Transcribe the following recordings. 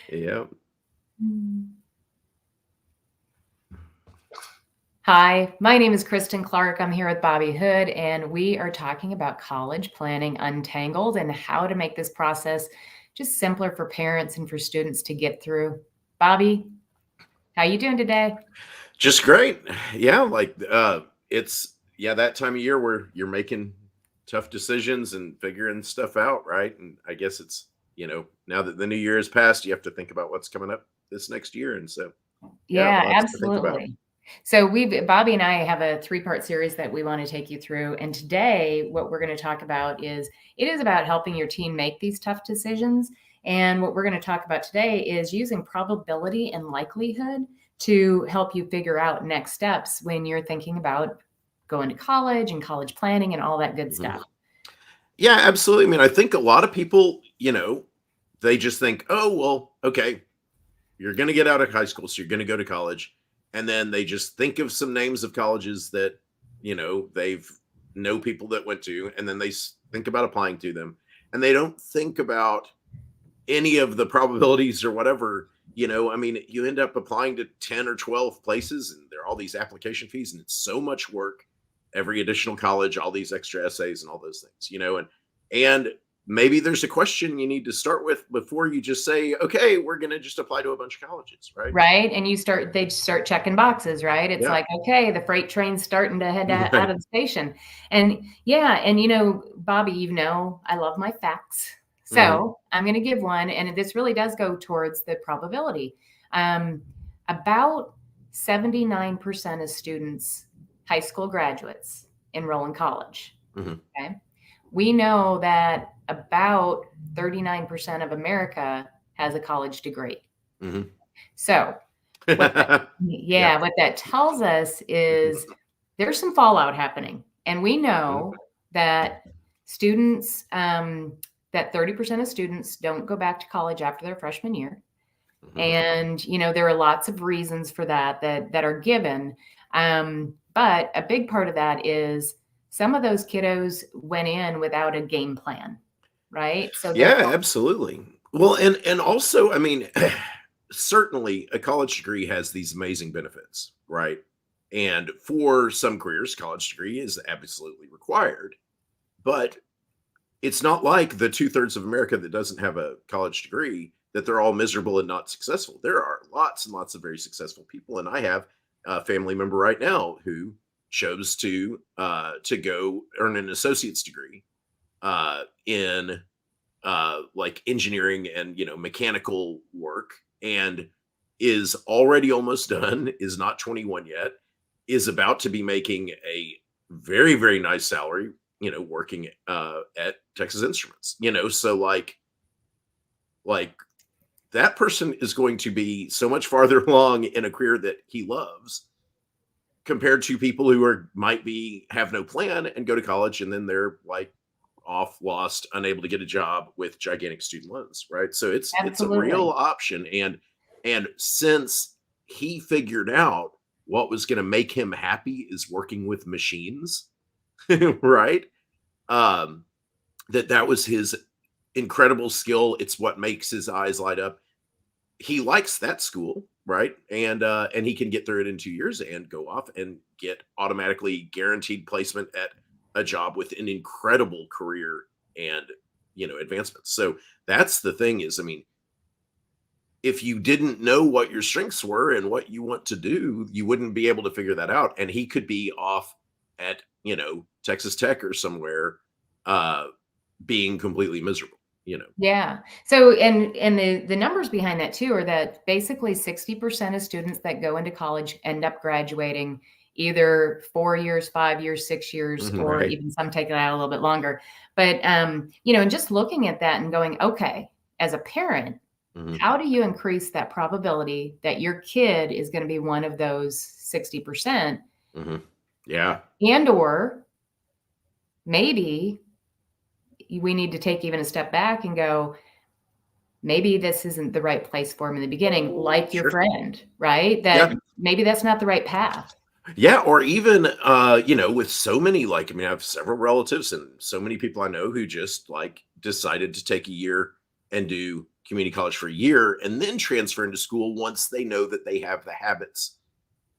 Yeah. Hi, my name is Kristin Clark. I'm here with Bobby Hood, and we are talking about college planning untangled and how to make this process just simpler for parents and for students to get through. Bobby, how you doing today? Just great. Yeah, it's that time of year where you're making tough decisions and figuring stuff out, right? And I guess it's, now that the new year has passed, you have to think about what's coming up this next year. And so, yeah, Yeah, lots to think about. absolutely. So Bobby and I have a three-part series that we want to take you through. And today, what we're going to talk about is it is about helping your teen make these tough decisions. And what we're going to talk about today is using probability and likelihood to help you figure out next steps when you're thinking about going to college and college planning and all that good Mhm. stuff. Yeah, absolutely. I mean, I think a lot of people, they just think, oh, well, okay, you're going to get out of high school, so you're going to go to college. And then they just think of some names of colleges that, they've know people that went to, and then think about applying to them. And they don't think about any of the probabilities or whatever. I mean, you end up applying to 10 or 12 places, and there are all these application fees, and it's so much work. Every additional college, all these extra essays and all those things, and maybe there's a question you need to start with before you just say, okay, we're going to just apply to a bunch of colleges, right? Right, and they start checking boxes, right? It's Yeah. like, "Okay, the freight train's starting to head out Right. of the station." And yeah, and, Bobby, I love my facts. Hmm. So, I'm gonna give one, and this really does go towards the probability. Um, about 79% of students, high school graduates, enroll in college, Hmm. okay? We know that about 39% of America has a college degree. Hmm. So, Yeah. what that tells us is there's some fallout happening, and we Mhm. know that students, that 30% of students don't go back to college after their freshman year, Mhm. and, there are lots of reasons for that are given, but a big part of that is some of those kiddos went in without a game plan, right? So they're Yeah, absolutely. Well, and also, I mean, certainly a college degree has these amazing benefits, right? And for some careers, college degree is absolutely required. But it's not like the two-thirds of America that doesn't have a college degree that they're all miserable and not successful. There are lots and lots of very successful people, and I have a family member right now who chose to go earn an associate's degree in like engineering and mechanical work, and is already almost done, is not 21 yet, is about to be making a very, very nice salary, working at Texas Instruments, so like that person is going to be so much farther along in a career that he loves compared to people who are might be have no plan and go to college, and then they're like off, lost, unable to get a job with gigantic student loans, right? So it's a real absolutely. option. And since he figured out what was going to make him happy is working with machines, right? um that was his incredible skill. It's what makes his eyes light up. He likes that school, right? And he can get through it in 2 years and go off and get automatically guaranteed placement at a job with an incredible career and advancements. So that's the thing is, I mean, if you didn't know what your strengths were and what you want to do, you wouldn't be able to figure that out. And he could be off at Texas Tech or somewhere, uh, being completely miserable. Yeah. So, and the numbers behind that too are that basically 60% of students that go into college end up graduating either 4 years, 5 years, 6 years, or Right. even some take it out a little bit longer. But, and just looking at that and going, okay, as a parent, Hmm. how do you increase that probability that your kid is going to be one of those 60%? Hmm. Yeah. And or maybe we need to take even a step back and go, maybe this isn't the right place for him in the beginning, like your Sure. friend, right? Yeah. That maybe that's not the right path. Yeah, or even with so many, like, I mean, I have several relatives and so many people I know who just like decided to take a year and do community college for a year and then transfer into school once they know that they have the habits,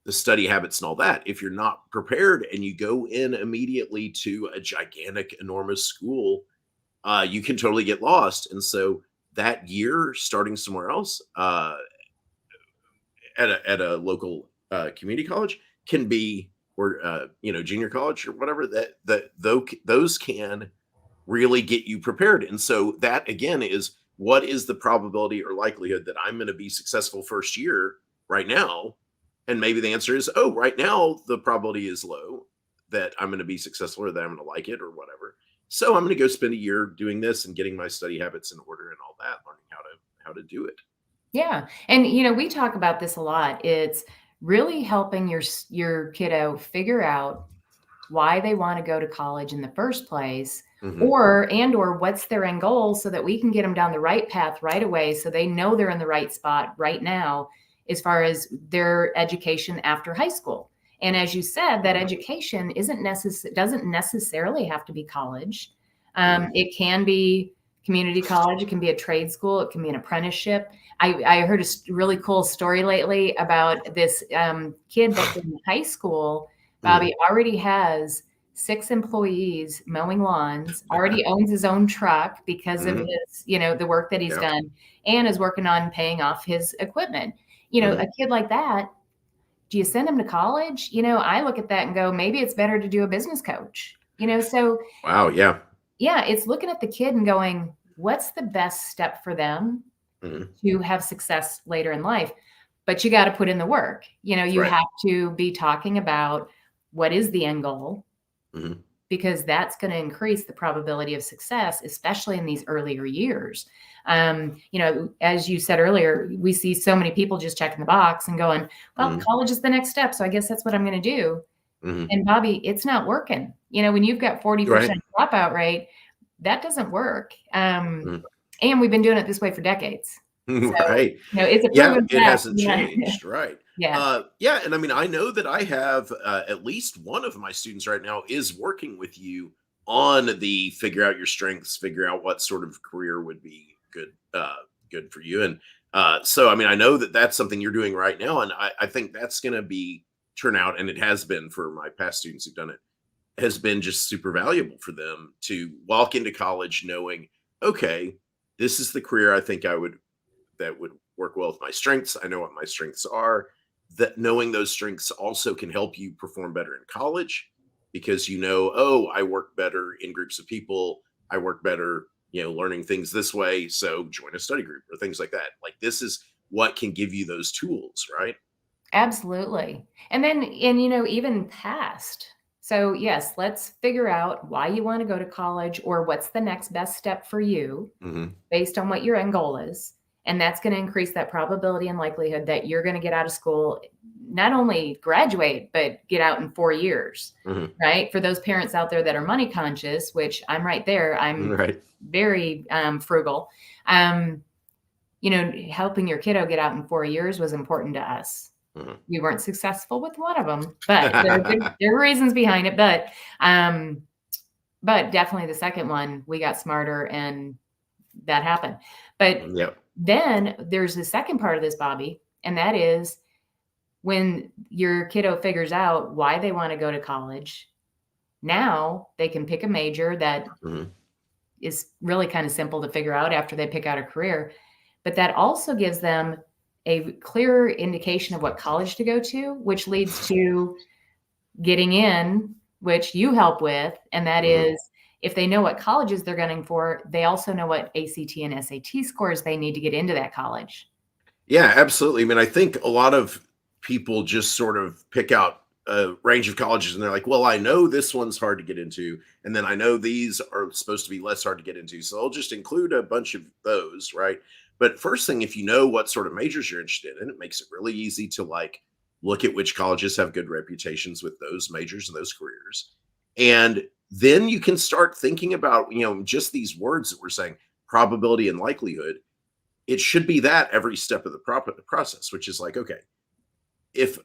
the study habits and all that. If you're not prepared and you go in immediately to a gigantic, enormous school, you can totally get lost. And so that year, starting somewhere else at a local community college can be, or junior college or whatever, those can really get you prepared. And so that again is, what is the probability or likelihood that I'm going to be successful first year right now? And maybe the answer is, oh, right now the probability is low that I'm going to be successful or that I'm going to like it or whatever. So I'm going to go spend a year doing this and getting my study habits in order and all that, learning how to do it. Yeah. And we talk about this a lot. It's really helping your kiddo figure out why they want to go to college in the first place, Mm-hmm. or what's their end goal, so that we can get them down the right path right away, so they know they're in the right spot right now as far as their education after high school. And as you said, that education doesn't necessarily have to be college. It can be community college. It can be a trade school. It can be an apprenticeship. I heard a really cool story lately about this kid that's in high school. Bobby already has 6 employees mowing lawns, already owns his own truck because of his, the work that he's done, and is working on paying off his equipment. A kid like that, do you send him to college? I look at that and go, maybe it's better to do a business coach, so. Wow. Yeah. Yeah. It's looking at the kid and going, what's the best step for them to have success later in life? But you got to put in the work. You have to be talking about what is the end goal, because that's going to increase the probability of success, especially in these earlier years. As you said earlier, we see so many people just checking the box and going, well, college is the next step, so I guess that's what I'm going to do. And Bobby, it's not working. When you've got 40% dropout rate, that doesn't work. And we've been doing it this way for decades. So, right. It's a proven it fact. hasn't changed. Right. Yeah. And I mean, I know that I have at least one of my students right now is working with you on the figure out your strengths, figure out what sort of career would be good for you. And so, I mean, I know that that's something you're doing right now. And I think that's going to turn out, and it has been for my past students who've done it, has been just super valuable for them to walk into college knowing, okay, this is the career I think that would work well with my strengths. I know what my strengths are. That knowing those strengths also can help you perform better in college, because oh, I work better in groups of people. I work better, learning things this way. So join a study group or things like that. Like, this is what can give you those tools, right? Absolutely. And then, even past. So yes, let's figure out why you want to go to college, or what's the next best step for you based on what your end goal is. And that's going to increase that probability and likelihood that you're going to get out of school, not only graduate, but get out in 4 years, right? For those parents out there that are money conscious, which I'm right there. I'm very frugal. Helping your kiddo get out in 4 years was important to us. We weren't successful with one of them, but there are reasons behind it. But definitely the second one, we got smarter and that happened. But then there's the second part of this, Bobby, and that is when your kiddo figures out why they want to go to college. Now they can pick a major that is really kind of simple to figure out after they pick out a career. But that also gives them a clearer indication of what college to go to, which leads to getting in, which you help with. And that is, if they know what colleges they're gunning for, they also know what ACT and SAT scores they need to get into that college. Yeah, absolutely. I mean, I think a lot of people just sort of pick out a range of colleges and they're like, well, I know this one's hard to get into, and then I know these are supposed to be less hard to get into, so I'll just include a bunch of those, right? But first thing, if you know what sort of majors you're interested in, it makes it really easy to look at which colleges have good reputations with those majors and those careers. And then you can start thinking about, just these words that we're saying, probability and likelihood. It should be that every step of the process, which is like, okay, if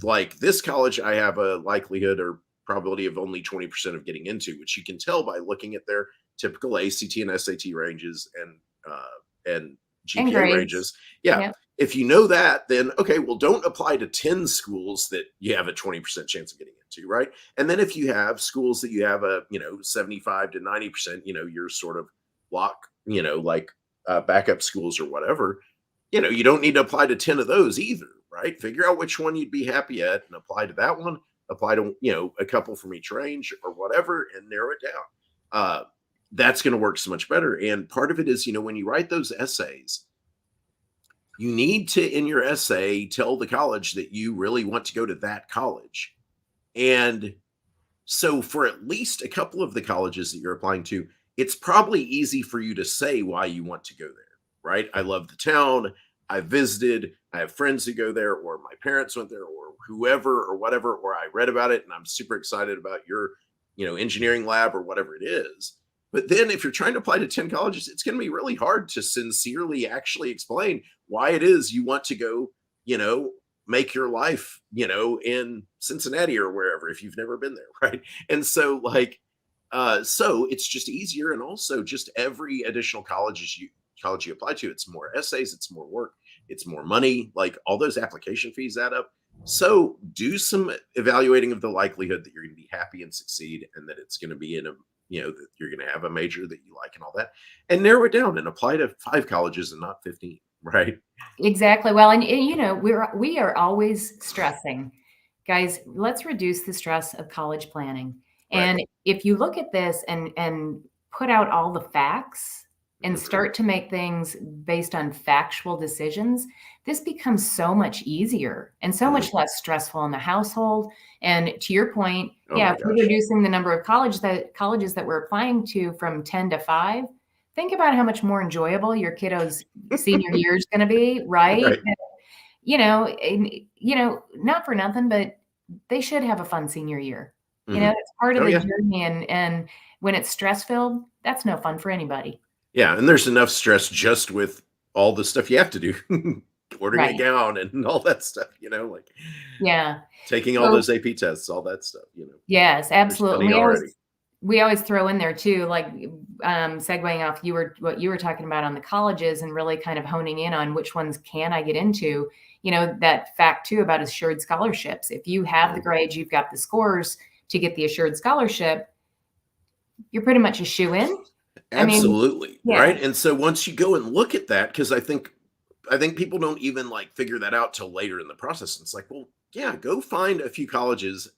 like this college, I have a likelihood or probability of only 20% of getting into, which you can tell by looking at their typical ACT and SAT ranges and And GPA grades. ranges. Yeah. Yep. If you know that, then okay, well, don't apply to 10 schools that you have a 20% chance of getting into, right? And then if you have schools that you have a, 75 to 90%, you're sort of lock, like backup schools or whatever, you don't need to apply to 10 of those either, right? Figure out which one you'd be happy at and apply to that one, apply to, a couple from each range or whatever and narrow it down. That's going to work so much better. And part of it is, when you write those essays, you need to, in your essay, tell the college that you really want to go to that college. And so for at least a couple of the colleges that you're applying to, it's probably easy for you to say why you want to go there, right? I love the town. I visited. I have friends who go there, or my parents went there, or whoever, or whatever, or I read about it and I'm super excited about your, engineering lab or whatever it is. But then if you're trying to apply to 10 colleges, it's going to be really hard to sincerely actually explain why it is you want to go, make your life, in Cincinnati or wherever, if you've never been there. Right. And so so it's just easier. And also just every additional college you apply to, it's more essays, it's more work, it's more money, like all those application fees add up. So do some evaluating of the likelihood that you're going to be happy and succeed and that it's going to be in a, that you're going to have a major that you like and all that, and narrow it down and apply to 5 colleges and not 15. Right. Exactly. Well, and we are always stressing, guys, let's reduce the stress of college planning. Right. And if you look at this and put out all the facts and start to make things based on factual decisions, this becomes so much easier and so much less stressful in the household. And to your point, if we're reducing the number of colleges that we're applying to from 10 to 5, think about how much more enjoyable your kiddo's senior year is going to be, right? Not for nothing, but they should have a fun senior year. It's part of the journey. And when it's stress filled, that's no fun for anybody. Yeah. And there's enough stress just with all the stuff you have to do, ordering a gown and all that stuff, taking all those AP tests, all that stuff, Yes, absolutely. We always throw in there too, like segueing off what you were talking about on the colleges and really kind of honing in on which ones can I get into, that fact too about assured scholarships. If you have the grades, you've got the scores to get the assured scholarship, you're pretty much a shoe in. Absolutely. Right. And so once you go and look at that, because I think people don't even figure that out till later in the process. And it's like, well, yeah, go find a few colleges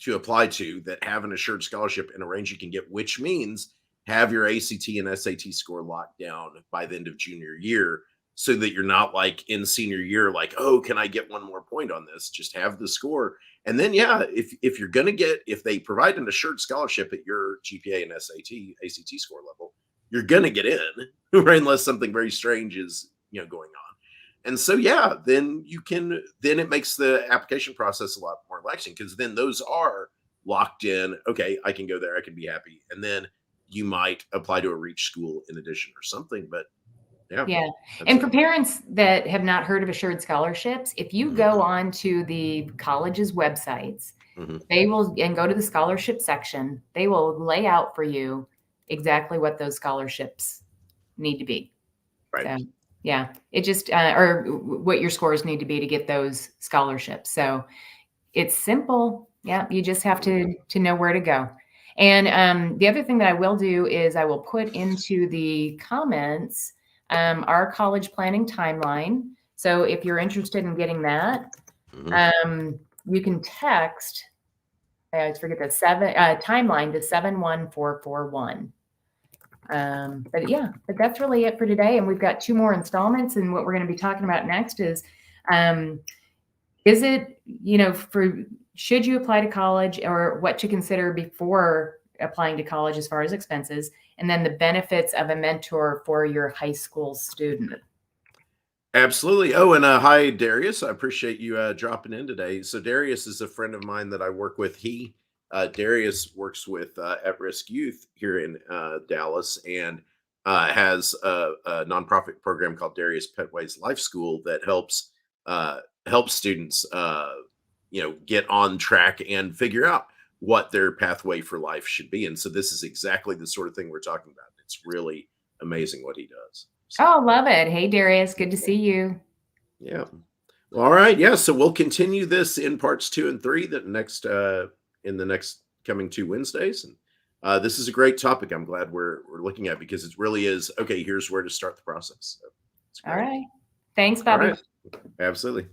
to apply to that have an assured scholarship in a range you can get, which means have your ACT and SAT score locked down by the end of junior year so that you're not in senior year, oh, can I get one more point on this? Just have the score. And then, if you're going to if they provide an assured scholarship at your GPA and ACT score level, you're going to get in, right? Unless something very strange is, going on. And so, then it makes the application process a lot more relaxing because then those are locked in. Okay, I can go there. I can be happy. And then you might apply to a reach school in addition or something. But yeah. And for parents that have not heard of assured scholarships, if you go on to the college's websites, they will, and go to the scholarship section, they will lay out for you exactly what those scholarships need to be. Right. So, it just, or what your scores need to be to get those scholarships. So it's simple. Yeah. You just have to know where to go. And the other thing that I will do is I will put into the comments our college planning timeline. So if you're interested in getting that, you can text, I always forget the timeline to 71441. But that's really it for today. And we've got 2 more installments. And what we're going to be talking about next is it, should you apply to college, or what to consider before applying to college as far as expenses, and then the benefits of a mentor for your high school student. Absolutely. Oh, and hi, Darius. I appreciate you dropping in today. So Darius is a friend of mine that I work with. Darius works with at-risk youth here in Dallas and has a nonprofit program called Darius Petway's Life School that helps students, get on track and figure out what their pathway for life should be. And so this is exactly the sort of thing we're talking about. It's really amazing what he does. So, Oh, love it. Hey, Darius, good to see you. yeah. All right. Yeah. So we'll continue this in parts 2 and 3 that next in the next coming 2 Wednesdays. And this is a great topic. I'm glad we're looking at, because it really is okay. Here's where to start the process. So it's All great. right. Thanks, All Bobby. right. Absolutely.